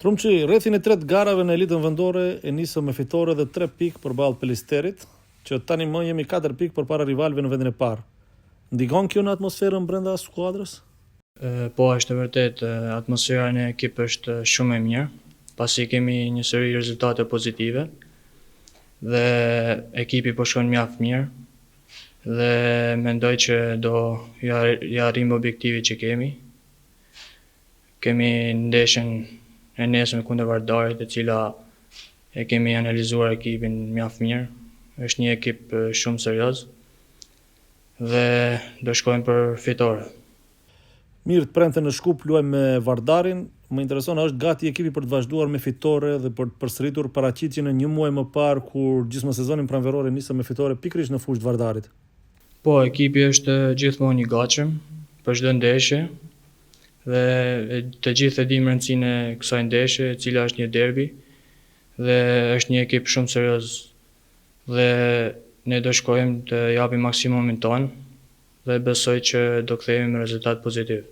Trumçi, rrethin e tretë garave në elitën vendore e nisëm me fitore dhe 3 pikë përballë Pelisterit, që tani më jemi 4 pikë përpara rivalëve në vendin e parë. Ndikon kjo në atmosferën brenda skuadrës? Po, është vërtet, atmosfera në ekip është shumë e mirë, pasi kemi një seri rezultate pozitive dhe ekipi po shkon mjaft mirë dhe mendoj që do ja arrijmë objektivin që kemi. Kemi ndeshjen e nesër kundër Vardarit, e cila e kemi analizuar ekipin mjaft mirë. Është një ekip shumë serioz dhe do shkojmë për fitore. Mirë, të premte në Shkup luajmë me Vardarin. Më intereson, a është gati ekipi për të vazhduar me fitore dhe për të përsëritur paraqitjen e një muaji më parë kur gjysmë sezonin pranveror nisëm me fitore pikërisht në fushë të Vardarit? Po, ekipi është gjithmonë i gatshëm për çdo ndeshje dhe të gjithë e dimë rëndësinë e kësaj ndeshje, e cila është një derbi dhe është një ekip shumë serioz dhe ne do shkojmë të japim maksimumin tonë dhe besoj që do kthehemi me rezultat pozitiv.